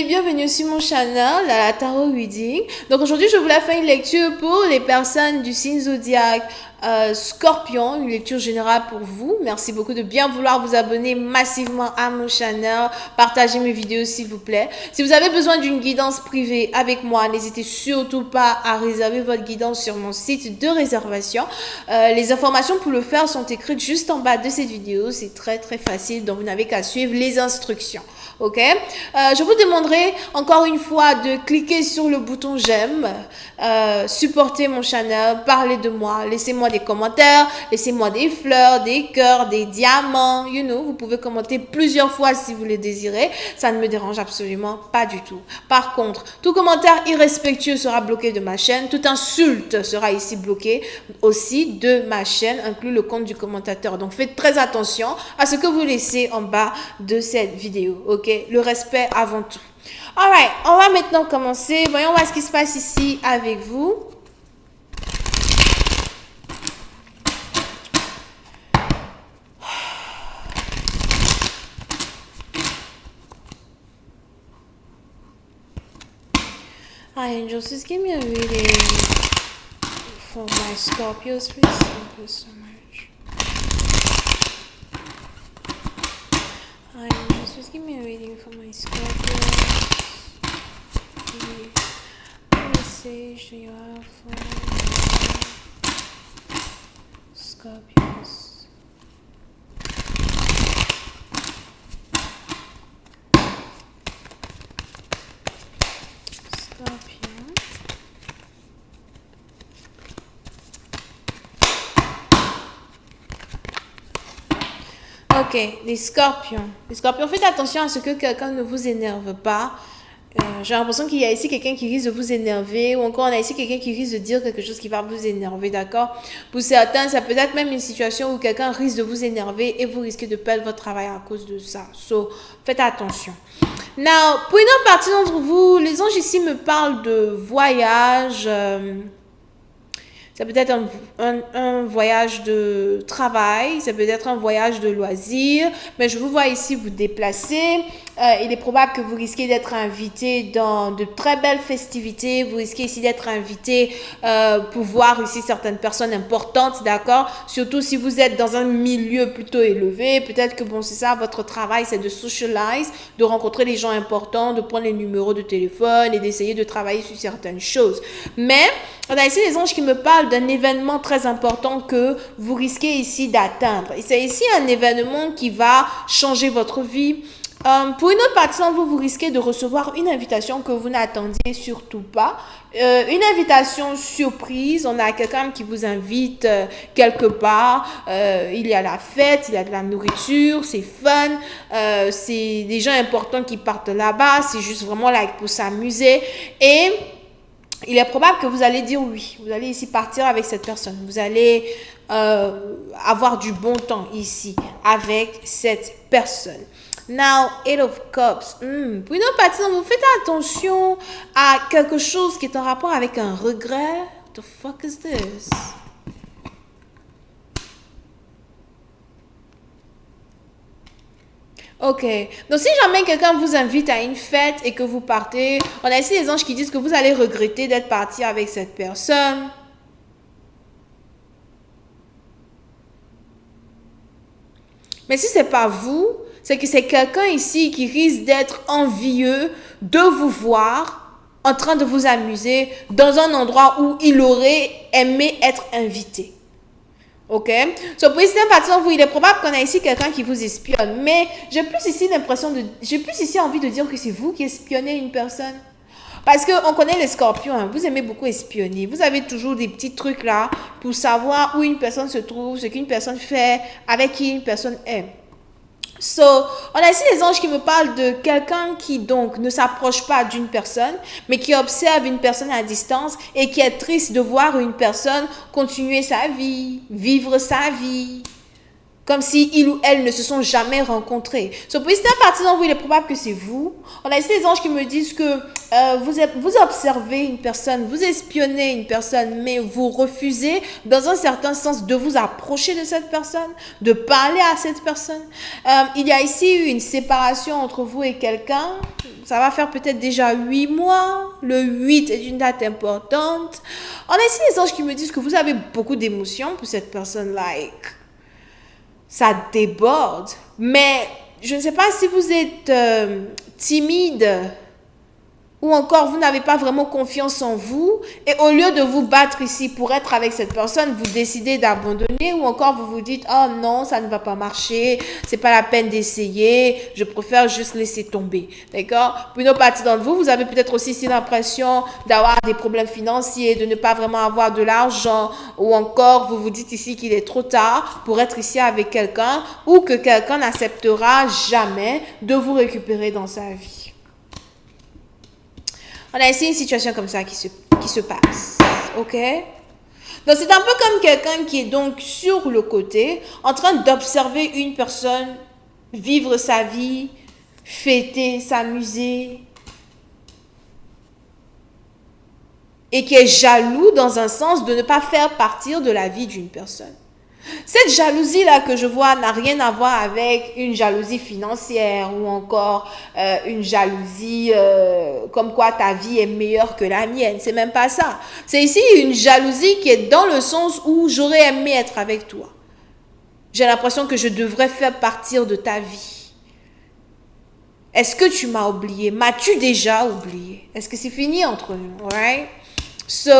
bienvenue sur mon channel, la Tarot Reading. Donc aujourd'hui, je voulais faire une lecture pour les personnes du signe zodiaque Scorpion, une lecture générale pour vous. Merci beaucoup de bien vouloir vous abonner massivement à mon channel, partagez mes vidéos s'il vous plaît. Si vous avez besoin d'une guidance privée avec moi, n'hésitez surtout pas à réserver votre guidance sur mon site de réservation. Les informations pour le faire sont écrites juste en bas de cette vidéo. C'est très facile, donc vous n'avez qu'à suivre les instructions. Ok, je vous demanderai encore une fois de cliquer sur le bouton j'aime, supporter mon channel, parler de moi, laissez-moi des commentaires, laissez-moi des fleurs, des cœurs, des diamants, vous pouvez commenter plusieurs fois si vous le désirez, ça ne me dérange absolument pas du tout. Par contre, tout commentaire irrespectueux sera bloqué de ma chaîne, toute insulte sera ici bloquée aussi de ma chaîne, inclus le compte du commentateur. Donc faites très attention à ce que vous laissez en bas de cette vidéo, ok? Le respect avant tout. Alright, on va maintenant commencer. Voyons voir ce qui se passe ici avec vous. Hi angels, just give me a reading for my Scorpios, please. Thank you so much. Hi angels, just give me a reading for my Scorpios. Please. What message do you have for Scorpios? Scorpion. Ok, les scorpions. Les scorpions, faites attention à ce que quelqu'un ne vous énerve pas. J'ai l'impression qu'il y a ici quelqu'un qui risque de vous énerver, ou encore on a ici quelqu'un qui risque de dire quelque chose qui va vous énerver, d'accord? Pour certains, ça peut être même une situation où quelqu'un risque de vous énerver et vous risquez de perdre votre travail à cause de ça. So, faites attention. Now, pour une autre partie d'entre vous, les anges ici me parlent de voyage. Ça peut être un voyage de travail, ça peut être un voyage de loisir, mais je vous vois ici vous déplacer. Il est probable que vous risquez d'être invité dans de très belles festivités. Vous risquez ici d'être invité pour voir ici certaines personnes importantes, d'accord? Surtout si vous êtes dans un milieu plutôt élevé. Peut-être que bon, c'est ça, votre travail, c'est de socialize, de rencontrer les gens importants, de prendre les numéros de téléphone et d'essayer de travailler sur certaines choses. Mais on a ici les anges qui me parlent d'un événement très important que vous risquez ici d'atteindre. Et c'est ici un événement qui va changer votre vie. Pour une autre partie, vous risquez de recevoir une invitation que vous n'attendiez surtout pas. Une invitation surprise. On a quelqu'un qui vous invite quelque part. Il y a la fête, il y a de la nourriture, c'est fun. C'est des gens importants qui partent là-bas. C'est juste vraiment là pour s'amuser. Et il est probable que vous allez dire oui. Vous allez ici partir avec cette personne. Vous allez avoir du bon temps ici avec cette personne. Now, Eight of Cups. Pour une autre partie, vous faites attention à quelque chose qui est en rapport avec un regret. What the fuck is this? Ok, donc si jamais quelqu'un vous invite à une fête et que vous partez, on a ici les anges qui disent que vous allez regretter d'être parti avec cette personne. Mais si ce n'est pas vous, c'est que c'est quelqu'un ici qui risque d'être envieux de vous voir en train de vous amuser dans un endroit où il aurait aimé être invité. Ok, so pour ici, vous, il est probable qu'on a ici quelqu'un qui vous espionne, mais j'ai plus ici envie de dire que c'est vous qui espionnez une personne. Parce qu'on connaît les scorpions, hein, vous aimez beaucoup espionner. Vous avez toujours des petits trucs là pour savoir où une personne se trouve, ce qu'une personne fait, avec qui une personne est. So, on a ici les anges qui me parlent de quelqu'un qui donc ne s'approche pas d'une personne, mais qui observe une personne à distance et qui est triste de voir une personne continuer sa vie, vivre sa vie. Comme si il ou elle ne se sont jamais rencontrés. So, pour certaines parties d'entre vous, il est probable que c'est vous. On a ici des anges qui me disent que vous observez une personne, vous espionnez une personne, mais vous refusez, dans un certain sens, de vous approcher de cette personne, de parler à cette personne. Il y a ici une séparation entre vous et quelqu'un. Ça va faire peut-être déjà 8 mois. Le 8 est une date importante. On a ici des anges qui me disent que vous avez beaucoup d'émotions pour cette personne. Ça déborde. Mais je ne sais pas si vous êtes timide ou encore vous n'avez pas vraiment confiance en vous et au lieu de vous battre ici pour être avec cette personne, vous décidez d'abandonner ou encore vous vous dites « Oh non, ça ne va pas marcher, c'est pas la peine d'essayer, je préfère juste laisser tomber. » D'accord? Pour une autre partie d'entre vous, vous avez peut-être aussi ici l'impression d'avoir des problèmes financiers, de ne pas vraiment avoir de l'argent ou encore vous vous dites ici qu'il est trop tard pour être ici avec quelqu'un ou que quelqu'un n'acceptera jamais de vous récupérer dans sa vie. On a ici une situation comme ça qui se passe. OK? Donc, c'est un peu comme quelqu'un qui est donc sur le côté, en train d'observer une personne vivre sa vie, fêter, s'amuser, et qui est jaloux dans un sens de ne pas faire partir de la vie d'une personne. Cette jalousie-là que je vois n'a rien à voir avec une jalousie financière ou encore une jalousie comme quoi ta vie est meilleure que la mienne. C'est même pas ça. C'est ici une jalousie qui est dans le sens où j'aurais aimé être avec toi. J'ai l'impression que je devrais faire partir de ta vie. Est-ce que tu m'as oublié? M'as-tu déjà oublié? Est-ce que c'est fini entre nous? Right? So,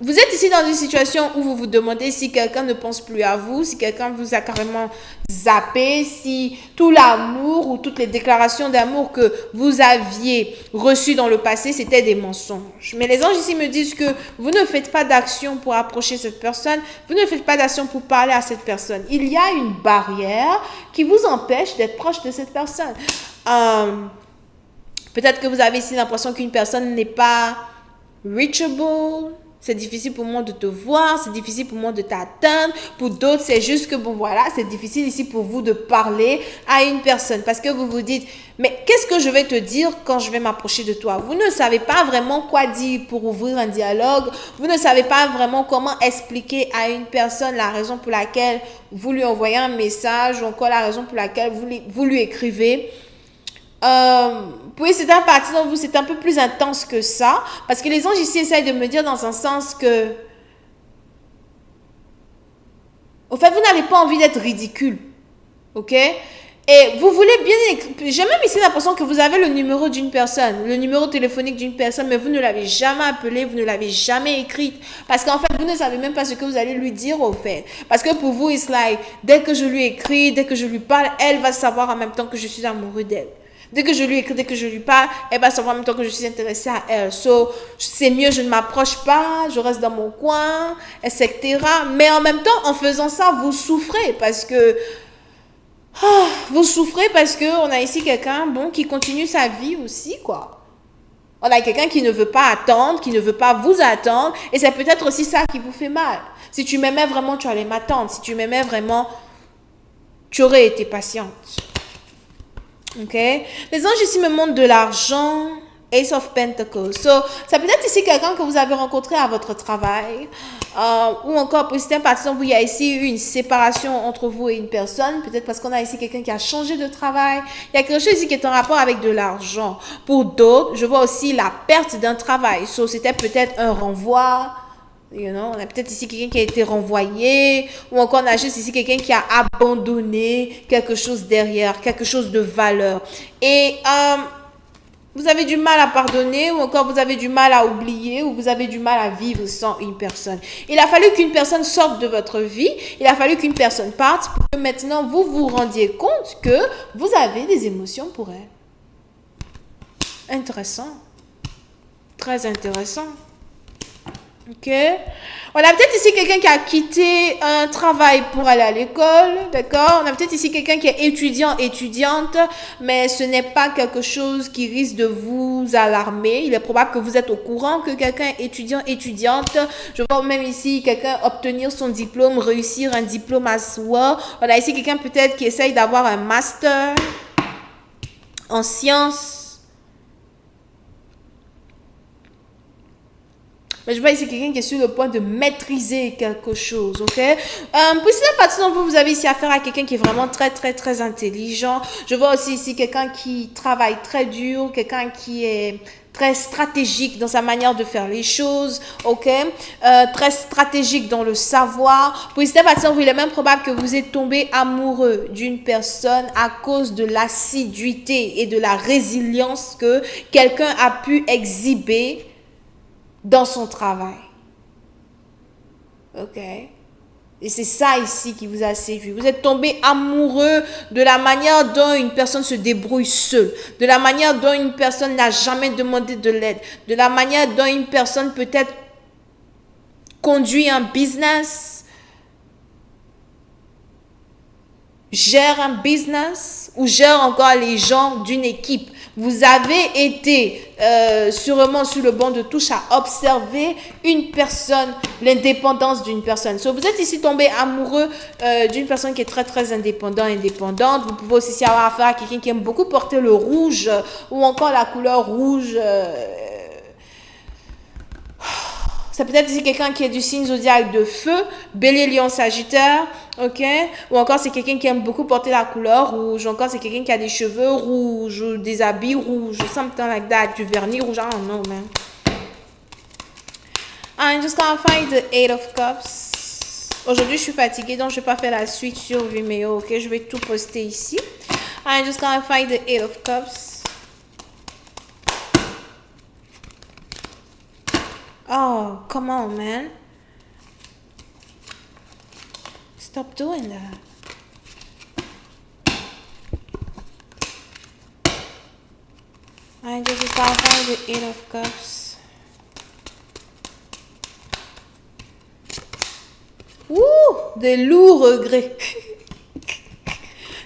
vous êtes ici dans une situation où vous vous demandez si quelqu'un ne pense plus à vous, si quelqu'un vous a carrément zappé, si tout l'amour ou toutes les déclarations d'amour que vous aviez reçues dans le passé, c'était des mensonges. Mais les anges ici me disent que vous ne faites pas d'action pour approcher cette personne, vous ne faites pas d'action pour parler à cette personne. Il y a une barrière qui vous empêche d'être proche de cette personne. Peut-être que vous avez ici l'impression qu'une personne n'est pas reachable. C'est difficile pour moi de te voir, c'est difficile pour moi de t'atteindre. Pour d'autres, c'est juste que, bon, voilà, c'est difficile ici pour vous de parler à une personne. Parce que vous vous dites, mais qu'est-ce que je vais te dire quand je vais m'approcher de toi? Vous ne savez pas vraiment quoi dire pour ouvrir un dialogue. Vous ne savez pas vraiment comment expliquer à une personne la raison pour laquelle vous lui envoyez un message ou encore la raison pour laquelle vous lui écrivez. Puis c'est un parti dans vous, c'est un peu plus intense que ça, parce que les anges ici essayent de me dire dans un sens que, au fait, vous n'avez pas envie d'être ridicule, ok? Et vous voulez bien, j'ai même ici l'impression que vous avez le numéro d'une personne, le numéro téléphonique d'une personne, mais vous ne l'avez jamais appelé, vous ne l'avez jamais écrite, parce qu'en fait, vous ne savez même pas ce que vous allez lui dire, au fait. Parce que pour vous, it's like, dès que je lui écris, dès que je lui parle, elle va savoir en même temps que je suis amoureux d'elle. Dès que je lui écris, dès que je lui parle, elle va savoir en même temps que je suis intéressée à elle. So, c'est mieux, je ne m'approche pas, je reste dans mon coin, etc. Mais en même temps, en faisant ça, vous souffrez parce que... vous souffrez parce qu'on a ici quelqu'un, bon, qui continue sa vie aussi, quoi. On a quelqu'un qui ne veut pas attendre, qui ne veut pas vous attendre. Et c'est peut-être aussi ça qui vous fait mal. Si tu m'aimais vraiment, tu allais m'attendre. Si tu m'aimais vraiment, tu aurais été patiente. Ok, les anges ici me montrent de l'argent, Ace of Pentacles. So, ça peut être ici quelqu'un que vous avez rencontré à votre travail, ou encore pour certains partisans, il y a ici une séparation entre vous et une personne, peut-être parce qu'on a ici quelqu'un qui a changé de travail. Il y a quelque chose ici qui est en rapport avec de l'argent. Pour d'autres, je vois aussi la perte d'un travail. So, c'était peut-être un renvoi. You know, on a peut-être ici quelqu'un qui a été renvoyé, ou encore on a juste ici quelqu'un qui a abandonné quelque chose derrière, quelque chose de valeur. Et vous avez du mal à pardonner, ou encore vous avez du mal à oublier, ou vous avez du mal à vivre sans une personne. Il a fallu qu'une personne sorte de votre vie, il a fallu qu'une personne parte pour que maintenant vous vous rendiez compte que vous avez des émotions pour elle. Intéressant. Très intéressant. Ok. On a peut-être ici quelqu'un qui a quitté un travail pour aller à l'école, d'accord? On a peut-être ici quelqu'un qui est étudiant, étudiante, mais ce n'est pas quelque chose qui risque de vous alarmer. Il est probable que vous êtes au courant que quelqu'un est étudiant, étudiante. Je vois même ici quelqu'un obtenir son diplôme, réussir un diplôme à soi. On a ici quelqu'un peut-être qui essaye d'avoir un master en sciences. Mais je vois ici quelqu'un qui est sur le point de maîtriser quelque chose, ok? Pour la partie dont vous avez ici affaire à quelqu'un qui est vraiment très, très, très intelligent. Je vois aussi ici quelqu'un qui travaille très dur, quelqu'un qui est très stratégique dans sa manière de faire les choses, ok? Très stratégique dans le savoir. Pour cette partie, il est même probable que vous êtes tombé amoureux d'une personne à cause de l'assiduité et de la résilience que quelqu'un a pu exhiber dans son travail. Ok? Et c'est ça ici qui vous a séduit. Vous êtes tombé amoureux de la manière dont une personne se débrouille seule, de la manière dont une personne n'a jamais demandé de l'aide, de la manière dont une personne peut-être conduit un business, gère un business ou gère encore les gens d'une équipe. Vous avez été sûrement sur le banc de touche à observer une personne, l'indépendance d'une personne. So, vous êtes ici tombé amoureux d'une personne qui est très très indépendante. Vous pouvez aussi avoir affaire à quelqu'un qui aime beaucoup porter le rouge ou encore la couleur rouge. Ça peut être ici quelqu'un qui est du signe zodiaque de feu, Bélier, Lion, Sagittaire, ok? Ou encore c'est quelqu'un qui aime beaucoup porter la couleur rouge, ou encore c'est quelqu'un qui a des cheveux rouges, ou des habits rouges, something like that, du vernis rouge, I don't know, man. I'm just gonna find the 8 of Cups. Aujourd'hui, je suis fatiguée, donc je vais pas faire la suite sur Vimeo, ok? Je vais tout poster ici. I'm just gonna find the 8 of Cups. Oh, come on, man. Stop doing that. I just got the 8 of Cups. Ouh, des lourds regrets.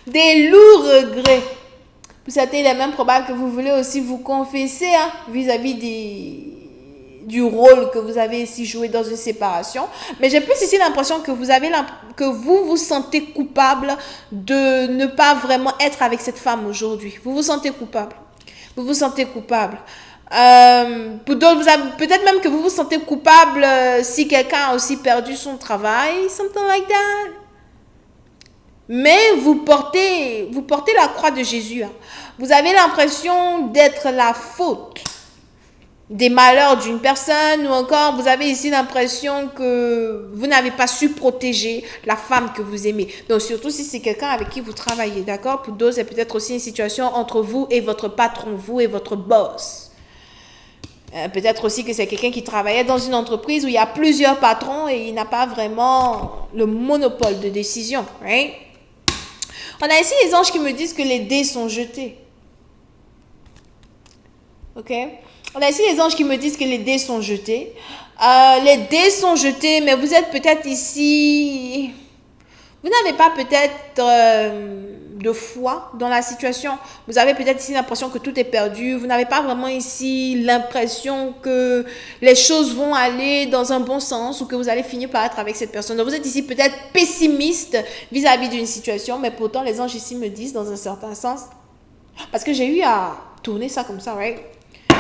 Des lourds regrets. Pour certains, il est même probable que vous voulez aussi vous confesser vis-à-vis du rôle que vous avez ici joué dans une séparation. Mais j'ai plus ici l'impression que vous vous sentez coupable de ne pas vraiment être avec cette femme aujourd'hui. Vous vous sentez coupable. Vous vous sentez coupable. Pour d'autres, peut-être même que vous vous sentez coupable si quelqu'un a aussi perdu son travail, something like that. Mais vous portez la croix de Jésus. Vous avez l'impression d'être la faute des malheurs d'une personne, ou encore vous avez ici l'impression que vous n'avez pas su protéger la femme que vous aimez. Donc surtout si c'est quelqu'un avec qui vous travaillez, d'accord? Pour d'autres, c'est peut-être aussi une situation entre vous et votre patron, vous et votre boss. Peut-être aussi que c'est quelqu'un qui travaillait dans une entreprise où il y a plusieurs patrons et il n'a pas vraiment le monopole de décision, right? On a ici les anges qui me disent que les dés sont jetés. Ok? On a ici les anges qui me disent que les dés sont jetés. Les dés sont jetés, mais vous êtes peut-être ici... Vous n'avez pas peut-être de foi dans la situation. Vous avez peut-être ici l'impression que tout est perdu. Vous n'avez pas vraiment ici l'impression que les choses vont aller dans un bon sens ou que vous allez finir par être avec cette personne. Donc vous êtes ici peut-être pessimiste vis-à-vis d'une situation, mais pourtant les anges ici me disent dans un certain sens... Parce que j'ai eu à tourner ça comme ça, right?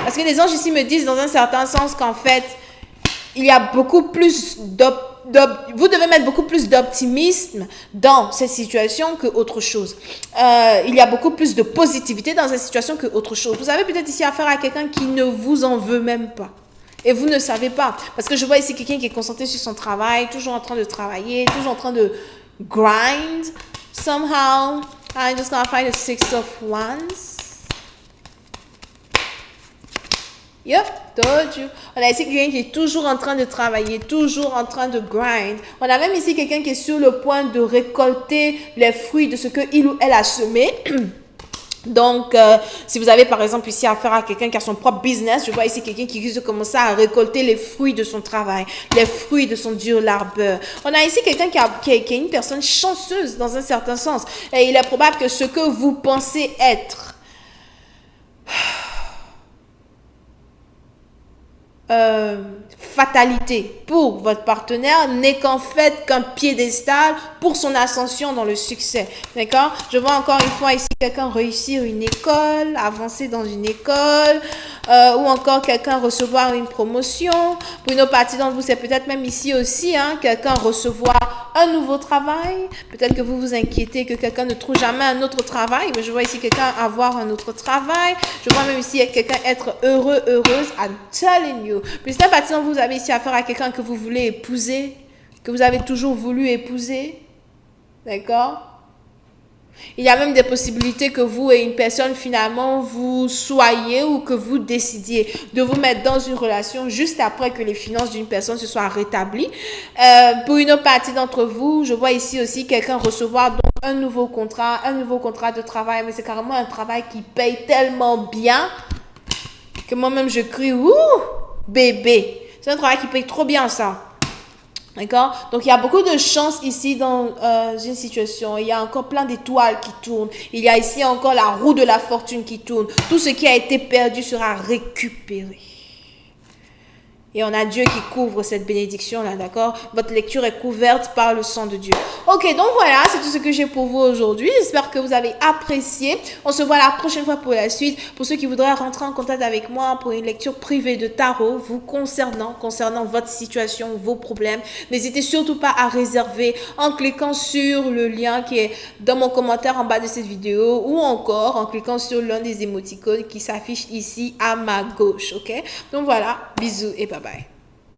Parce que les anges ici me disent dans un certain sens qu'en fait, il y a beaucoup plus vous devez mettre beaucoup plus d'optimisme dans cette situation que autre chose. Il y a beaucoup plus de positivité dans cette situation que autre chose. Vous avez peut-être ici affaire à quelqu'un qui ne vous en veut même pas. Et vous ne savez pas. Parce que je vois ici quelqu'un qui est concentré sur son travail, toujours en train de travailler, toujours en train de grind. Somehow, I'm just gonna find the 6 of Wands. Yep, told you. On a ici quelqu'un qui est toujours en train de travailler, toujours en train de grind. On a même ici quelqu'un qui est sur le point de récolter les fruits de ce qu'il ou elle a semé. Donc, si vous avez par exemple ici affaire à quelqu'un qui a son propre business, je vois ici quelqu'un qui risque de commencer à récolter les fruits de son travail, les fruits de son dur labeur. On a ici quelqu'un qui est une personne chanceuse dans un certain sens. Et il est probable que ce que vous pensez être fatalité pour votre partenaire n'est qu'en fait qu'un piédestal pour son ascension dans le succès. D'accord? Je vois encore une fois ici quelqu'un réussir une école, avancer dans une école, ou encore quelqu'un recevoir une promotion. Pour une autre partie d'entre vous, c'est peut-être même ici aussi, hein, quelqu'un recevoir un nouveau travail. Peut-être que vous vous inquiétez que quelqu'un ne trouve jamais un autre travail, mais je vois ici quelqu'un avoir un autre travail. Je vois même ici quelqu'un être heureux, heureuse. I'm telling you. Puis c'est à partir dont vous avez ici affaire à quelqu'un que vous voulez épouser, que vous avez toujours voulu épouser. D'accord? Il y a même des possibilités que vous et une personne finalement vous soyez ou que vous décidiez de vous mettre dans une relation juste après que les finances d'une personne se soient rétablies. Pour une autre partie d'entre vous, je vois ici aussi quelqu'un recevoir donc un nouveau contrat de travail, mais c'est carrément un travail qui paye tellement bien que moi-même je crie, ouh, bébé. C'est un travail qui paye trop bien ça. D'accord? Donc, il y a beaucoup de chance ici dans une situation. Il y a encore plein d'étoiles qui tournent. Il y a ici encore la roue de la fortune qui tourne. Tout ce qui a été perdu sera récupéré. Et on a Dieu qui couvre cette bénédiction-là, d'accord? Votre lecture est couverte par le sang de Dieu. Ok, donc voilà, c'est tout ce que j'ai pour vous aujourd'hui. J'espère que vous avez apprécié. On se voit la prochaine fois pour la suite. Pour ceux qui voudraient rentrer en contact avec moi pour une lecture privée de tarot, vous concernant votre situation, vos problèmes, n'hésitez surtout pas à réserver en cliquant sur le lien qui est dans mon commentaire en bas de cette vidéo ou encore en cliquant sur l'un des émoticônes qui s'affiche ici à ma gauche, ok? Donc voilà, bisous et bye bye.